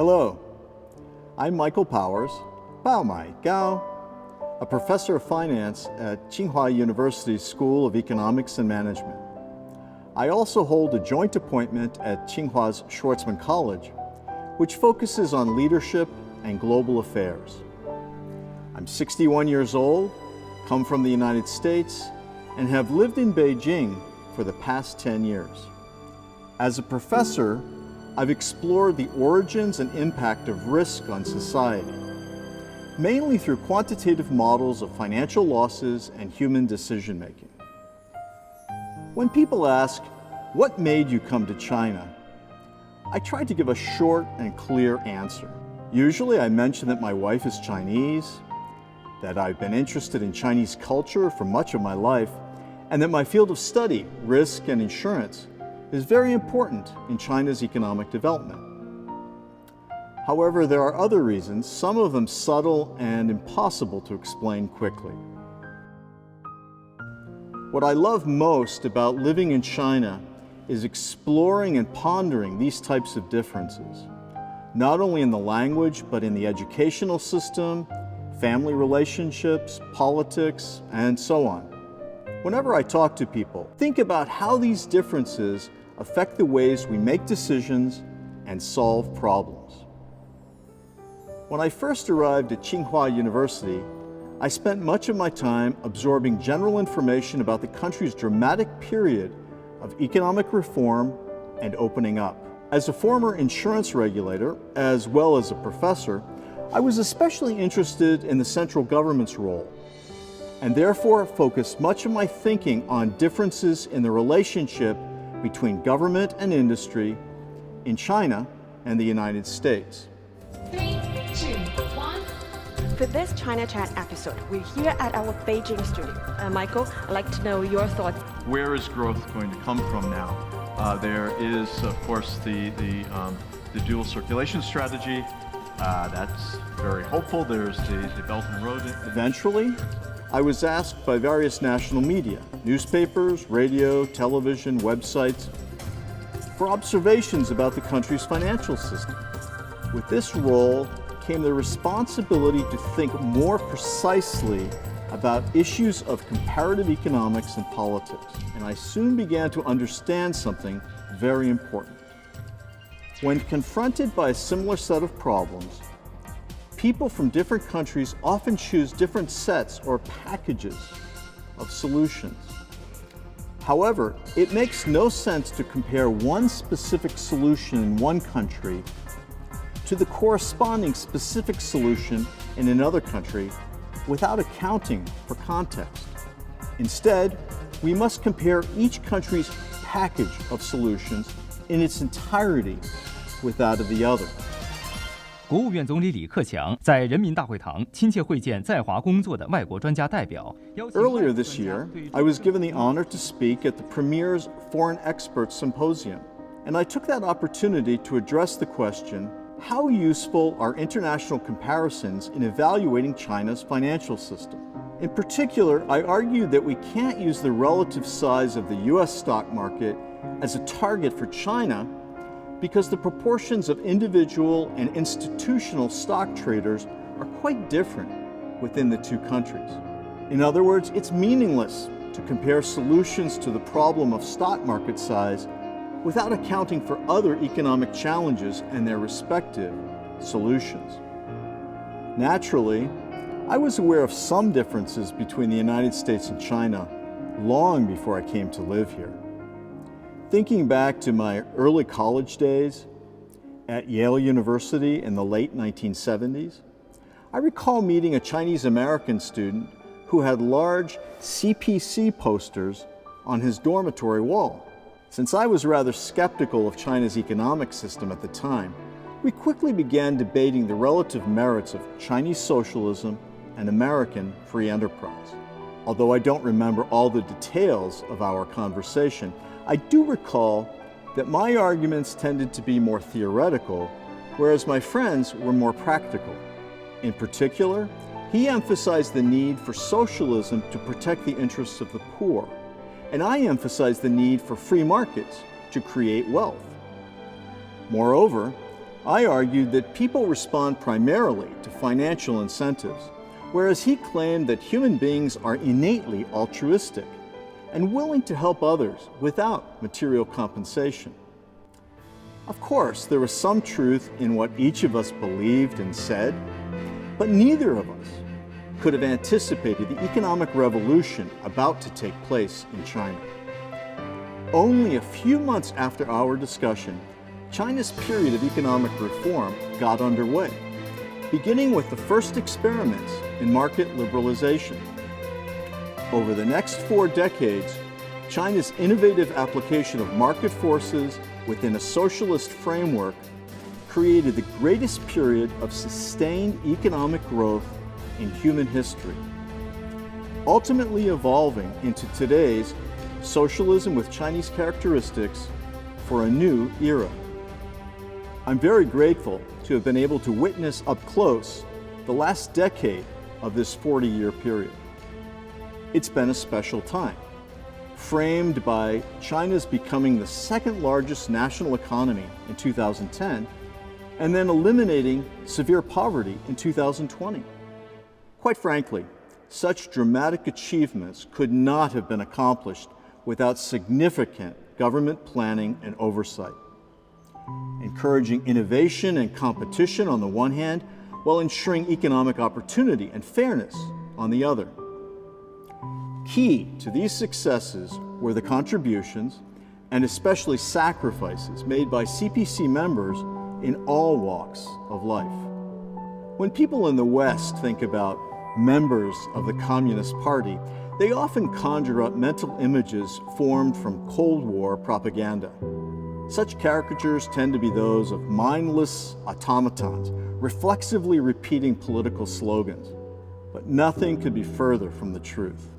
Hello, I'm Michael Powers, Bao Mai Gao, a professor of finance at Tsinghua University School of Economics and Management. I also hold a joint appointment at Tsinghua's Schwarzman College, which focuses on leadership and global affairs. I'm 61 years old, come from the United States, and have lived in Beijing for the past 10 years. As a professor, I've explored the origins and impact of risk on society, mainly through quantitative models of financial losses and human decision-making. When people ask, "What made you come to China?" I try to give a short and clear answer. Usually I mention that my wife is Chinese, that I've been interested in Chinese culture for much of my life, and that my field of study, risk and insurance, is very important in China's economic development. However, there are other reasons, some of them subtle and impossible to explain quickly. What I love most about living in China is exploring and pondering these types of differences, not only in the language, but in the educational system, family relationships, politics, and so on. Whenever I talk to people, think about how these differences affect the ways we make decisions and solve problems. When I first arrived at Tsinghua University, I spent much of my time absorbing general information about the country's dramatic period of economic reform and opening up. As a former insurance regulator, as well as a professor, I was especially interested in the central government's role, and therefore focused much of my thinking on differences in the relationship between government and industry in China and the United States. 3, 2, 1. For this China Chat episode, we're here at our Beijing studio. Michael, I'd like to know your thoughts. Where is growth going to come from now? There is, of course, the dual circulation strategy. That's very hopeful. There's the Belt and Road. Eventually, I was asked by various national media, newspapers, radio, television, websites, for observations about the country's financial system. With this role came the responsibility to think more precisely about issues of comparative economics and politics, and I soon began to understand something very important. When confronted by a similar set of problems, people from different countries often choose different sets or packages of solutions. However, it makes no sense to compare one specific solution in one country to the corresponding specific solution in another country without accounting for context. Instead, we must compare each country's package of solutions in its entirety with that of the other. 国务院总理李克强在人民大会堂亲切会见在华工作的外国专家代表。Earlier this year, I was given the honor to speak at the Premier's Foreign Experts Symposium, and I took that opportunity to address the question, how useful are international comparisons in evaluating China's financial system? In particular, I argued that we can't use the relative size of the US stock market as a target for China because the proportions of individual and institutional stock traders are quite different within the two countries. In other words, it's meaningless to compare solutions to the problem of stock market size without accounting for other economic challenges and their respective solutions. Naturally, I was aware of some differences between the United States and China long before I came to live here. Thinking back to my early college days at Yale University in the late 1970s, I recall meeting a Chinese American student who had large CPC posters on his dormitory wall. Since I was rather skeptical of China's economic system at the time, we quickly began debating the relative merits of Chinese socialism and American free enterprise. Although I don't remember all the details of our conversation, I do recall that my arguments tended to be more theoretical, whereas my friends were more practical. In particular, he emphasized the need for socialism to protect the interests of the poor, and I emphasized the need for free markets to create wealth. Moreover, I argued that people respond primarily to financial incentives, whereas he claimed that human beings are innately altruistic and willing to help others without material compensation. Of course, there was some truth in what each of us believed and said, but neither of us could have anticipated the economic revolution about to take place in China. Only a few months after our discussion, China's period of economic reform got underway, beginning with the first experiments in market liberalization. Over the next 4 decades, China's innovative application of market forces within a socialist framework created the greatest period of sustained economic growth in human history, ultimately evolving into today's socialism with Chinese characteristics for a new era. I'm very grateful to have been able to witness up close the last decade of this 40-year period. It's been a special time, framed by China's becoming the second largest national economy in 2010, and then eliminating severe poverty in 2020. Quite frankly, such dramatic achievements could not have been accomplished without significant government planning and oversight, encouraging innovation and competition on the one hand, while ensuring economic opportunity and fairness on the other. Key to these successes were the contributions and especially sacrifices made by CPC members in all walks of life. When people in the West think about members of the Communist Party, they often conjure up mental images formed from Cold War propaganda. Such caricatures tend to be those of mindless automatons, reflexively repeating political slogans. But nothing could be further from the truth.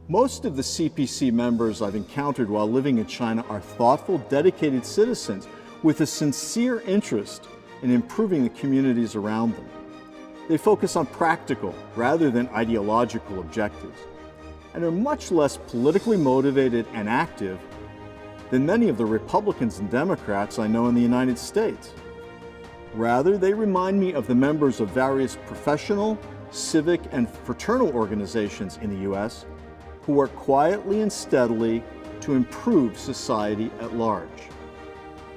Most of the CPC members I've encountered while living in China are thoughtful, dedicated citizens with a sincere interest in improving the communities around them. They focus on practical rather than ideological objectives, and are much less politically motivated and active than many of the Republicans and Democrats I know in the United States. Rather, they remind me of the members of various professional, civic, and fraternal organizations in the U.S. who work quietly and steadily to improve society at large.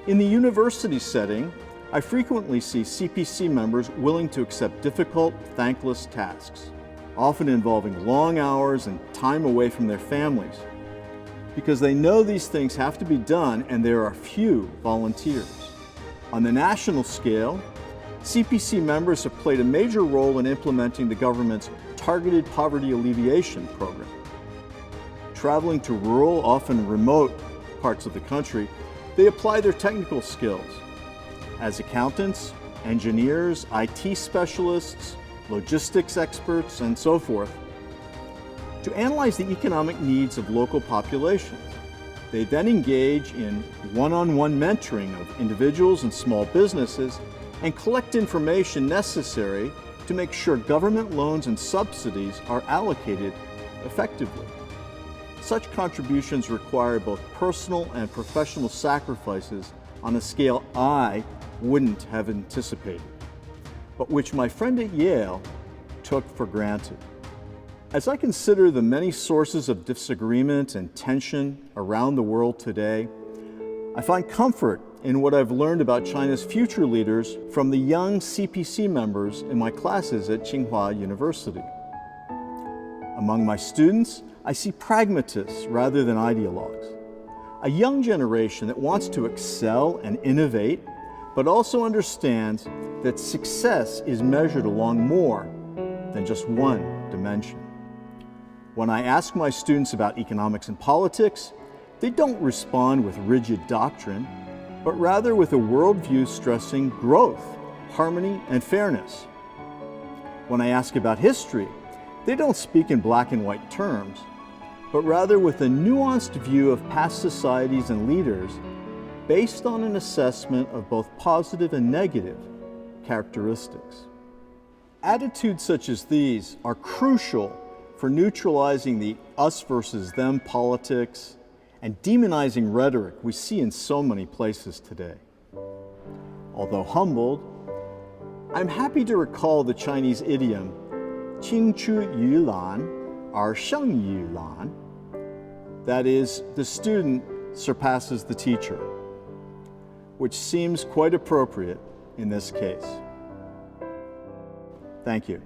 In the university setting, I frequently see CPC members willing to accept difficult, thankless tasks, often involving long hours and time away from their families, because they know these things have to be done and there are few volunteers. On the national scale, CPC members have played a major role in implementing the government's targeted poverty alleviation program. Traveling to rural, often remote parts of the country, they apply their technical skills as accountants, engineers, IT specialists, logistics experts, and so forth, to analyze the economic needs of local populations. They then engage in one-on-one mentoring of individuals and small businesses and collect information necessary to make sure government loans and subsidies are allocated effectively. Such contributions require both personal and professional sacrifices on a scale I wouldn't have anticipated, but which my friend at Yale took for granted. As I consider the many sources of disagreement and tension around the world today, I find comfort in what I've learned about China's future leaders from the young CPC members in my classes at Tsinghua University. Among my students, I see pragmatists rather than ideologues, a young generation that wants to excel and innovate, but also understands that success is measured along more than just one dimension. When I ask my students about economics and politics, they don't respond with rigid doctrine, but rather with a worldview stressing growth, harmony, and fairness. When I ask about history, they don't speak in black and white terms, but rather with a nuanced view of past societies and leaders based on an assessment of both positive and negative characteristics. Attitudes such as these are crucial for neutralizing the us versus them politics and demonizing rhetoric we see in so many places today. Although humbled, I'm happy to recall the Chinese idiom, 青出于蓝而胜于蓝. That is, the student surpasses the teacher, which seems quite appropriate in this case. Thank you.